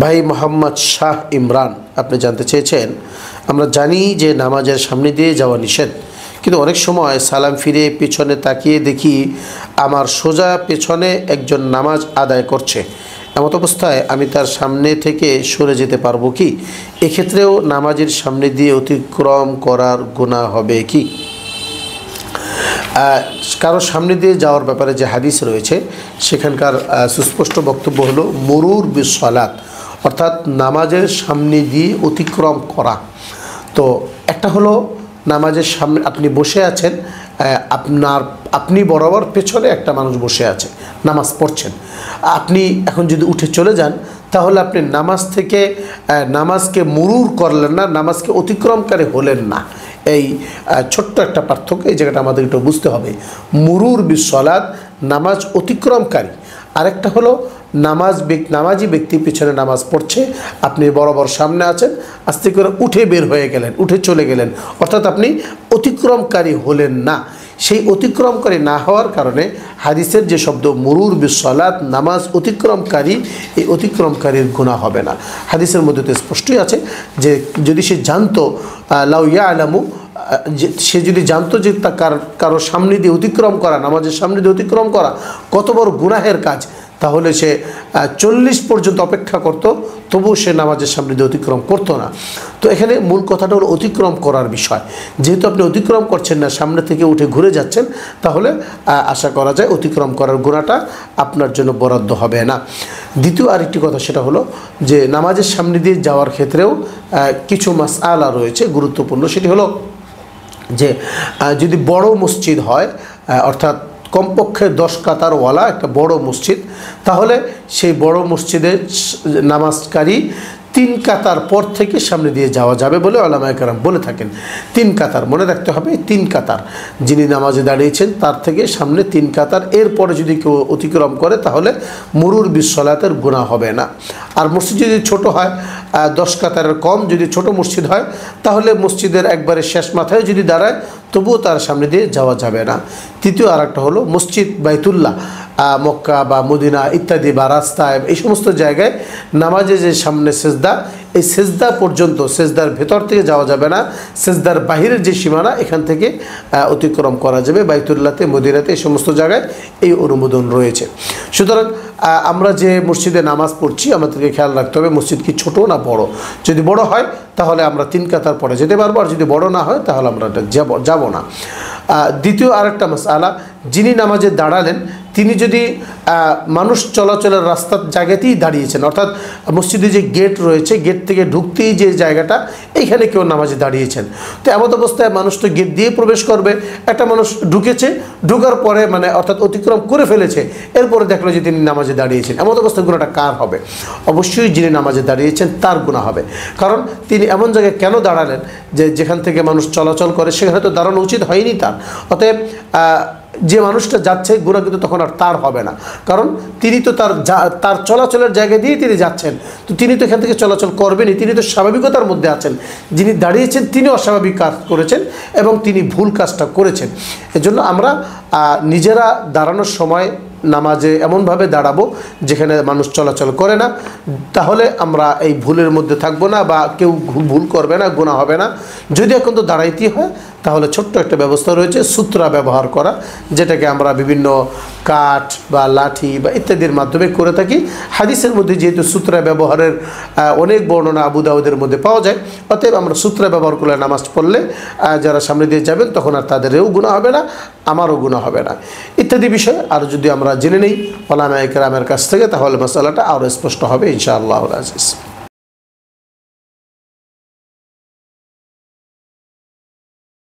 ভাই মোহাম্মদ শাহ ইমরান আপনি জানতে চেয়েছেন, আমরা জানি যে নামাজের সামনে দিয়ে যাওয়া নিষেধ, কিন্তু অনেক সময় সালাম ফিরে পেছনে তাকিয়ে দেখি আমার সোজা পেছনে একজন নামাজ আদায় করছে। এমত অবস্থায় আমি তার সামনে থেকে সরে যেতে পারবো কি? এক্ষেত্রেও নামাজের সামনে দিয়ে অতিক্রম করার গুনাহ হবে কি? কারো সামনে দিয়ে যাওয়ার ব্যাপারে যে হাদিস রয়েছে সেখানকার সুস্পষ্ট বক্তব্য হলো মুরুর বিসসালাত, অর্থাৎ নামাজের সামনে দিয়ে অতিক্রম করা। তো একটা হলো নামাজের সামনে আপনি বসে আছেন, আপনি বরাবর পেছনে একটা মানুষ বসে আছে, নামাজ পড়ছেন। আপনি এখন যদি উঠে চলে যান তাহলে আপনি নামাজ থেকে নামাজকে মুরুর করলেন না, নামাজকে অতিক্রমকারী হলেন না। এই ছোট্ট একটা পার্থক্য, এই জায়গাটা আমাদের একটু বুঝতে হবে। মুরুর বিসসালাত নামাজ অতিক্রমকারী, আরেকটা হলো নামাজি ব্যক্তি পিছনে নামাজ পড়ছে, আপনি বরাবর সামনে আছেন, আস্তে করে উঠে বের হয়ে গেলেন, উঠে চলে গেলেন, অর্থাৎ আপনি অতিক্রমকারী হলেন না। সেই অতিক্রমকারী না হওয়ার কারণে হাদিসের যে শব্দ মুরুর বিসসালাত নামাজ অতিক্রমকারী, এই অতিক্রমকারীর গুনাহ হবে না। হাদিসের মধ্যে তো স্পষ্টই আছে যে যদি সে জানতো লাউ ইয়ালামু, সে যদি জানতো যে কারো সামনে দিয়ে অতিক্রম করা, নামাজের সামনে দিয়ে অতিক্রম করা কত বড় গুনাহের কাজ, তাহলে সে 40 পর্যন্ত অপেক্ষা করত, তবুও সে নামাজের সামনে দিয়ে অতিক্রম করতো না। তো এখানে মূল কথাটা হলো অতিক্রম করার বিষয়। যেহেতু আপনি অতিক্রম করছেন না, সামনে থেকে উঠে ঘুরে যাচ্ছেন, তাহলে আশা করা যায় অতিক্রম করার গুনাহটা আপনার জন্য বরাদ্দ হবে না। দ্বিতীয় আরেকটি কথা, সেটা হলো যে নামাজের সামনে দিয়ে যাওয়ার ক্ষেত্রেও কিছু মাসআলা রয়েছে গুরুত্বপূর্ণ। সেটি হলো যে যদি বড় মসজিদ হয়, অর্থাৎ কমপক্ষে 10 কাতারওয়ালা একটা বড় মসজিদ, তাহলে সেই বড় মসজিদে নামাজকারী 3 কাতার পর থেকে সামনে দিয়ে যাওয়া যাবে বলে উলামায়ে কেরাম বলে থাকেন। 3 কাতার মনে রাখতে হবে, 3 কাতার যিনি নামাজে দাঁড়িয়েছেন তার থেকে সামনে 3 কাতার, এরপরে যদি কেউ অতিক্রম করে তাহলে মুরুর বিসসালাতের গুনাহ হবে না। আর মসজিদ যদি ছোট হয়, 10 কাতারের কম যদি ছোট মসজিদ হয়, তাহলে মসজিদের একবারে শেষ মাথায় যদি দাঁড়ায় তবুও তার সামনে দিয়ে যাওয়া যাবে না। তৃতীয় আরেকটা হলো মসজিদ বাইতুল্লাহ, মক্কা বা মদিনা ইত্যাদি বা রাস্তায়, এই সমস্ত জায়গায় নামাজে যে সামনে সেজদা, এই সেজদা পর্যন্ত, সেজদার ভেতর থেকে যাওয়া যাবে না, সেজদার বাহিরের যে সীমানা এখান থেকে অতিক্রম করা যাবে। বাইতুল্লাহতে, মদিনাতে, এই সমস্ত জায়গায় এই অনুমোদন রয়েছে। সুতরাং আমরা যে মসজিদে নামাজ পড়ছি আমাদেরকে খেয়াল রাখতে হবে মসজিদ কি ছোট না বড়। যদি বড় হয় তাহলে আমরা 3 কাতার পরে যেতে পারবো, আর যদি বড় না হয় তাহলে আমরা যাব না। দ্বিতীয় আরেকটা মাসআলা, যিনি নামাজে দাঁড়ালেন তিনি যদি মানুষ চলাচলের রাস্তার জায়গাতেই দাঁড়িয়েছেন, অর্থাৎ মসজিদে যে গেট রয়েছে, গেট থেকে ঢুকতেই যে জায়গাটা, এইখানে কেউ নামাজে দাঁড়িয়েছেন, তো এমত অবস্থায় মানুষ তো গেট দিয়ে প্রবেশ করবে। একটা মানুষ ঢুকেছে, ঢুকার পরে অর্থাৎ অতিক্রম করে ফেলেছে, এরপরে দেখলো যে তিনি নামাজে দাঁড়িয়েছেন, এমত অবস্থায় গুনাহটা কার হবে? অবশ্যই যিনি নামাজে দাঁড়িয়েছেন তার গুনাহ হবে। কারণ তিনি এমন জায়গায় কেন দাঁড়ালেন যেখান থেকে মানুষ চলাচল করে, সেখানে তো দাঁড়ানো উচিত হয়নি তার। অতএব যে মানুষটা যাচ্ছে গুনাহ কিন্তু তখন আর তার হবে না, কারণ তিনি তো তার চলাচলের জায়গা দিয়ে তিনি যাচ্ছেন, তো তিনি তো এখান থেকে চলাচল করবেনই, তিনি তো স্বাভাবিকতার মধ্যে আছেন। যিনি দাঁড়িয়েছেন তিনি অস্বাভাবিক কাজ করেছেন এবং তিনি ভুল কাজটা করেছেন। এজন্য আমরা নিজেরা দাঁড়ানোর সময় নামাজে এমনভাবে দাঁড়াবো যেখানে মানুষ চলাচল করে না, তাহলে আমরা এই ভুলের মধ্যে থাকবো না বা কেউ ভুল করবে না, গুনাহ হবে না। যদি এখন তো দাঁড়াইতেই হয় তাহলে ছোট্ট একটা ব্যবস্থা রয়েছে সূত্রা ব্যবহার করা, যেটাকে আমরা বিভিন্ন কাঠ বা লাঠি বা ইত্যাদির মাধ্যমে করে থাকি। হাদিসের মধ্যে যেহেতু সূত্রা ব্যবহারের অনেক বর্ণনা আবু দাউদের মধ্যে পাওয়া যায়, অতএব আমরা সূত্রা ব্যবহার করলে নামাজ পড়লে যারা সামনে দিয়ে যাবেন তখন আর তাদেরও গুনাহ হবে না, আমারও গুনাহ হবে না, ইত্যাদি বিষয়। আর যদি আমরা জেনে নেই উলামায়ে কেরামের কাছ থেকে তাহলে মাসালাটা আরও স্পষ্ট হবে ইনশাআল্লাহুল আজিজ।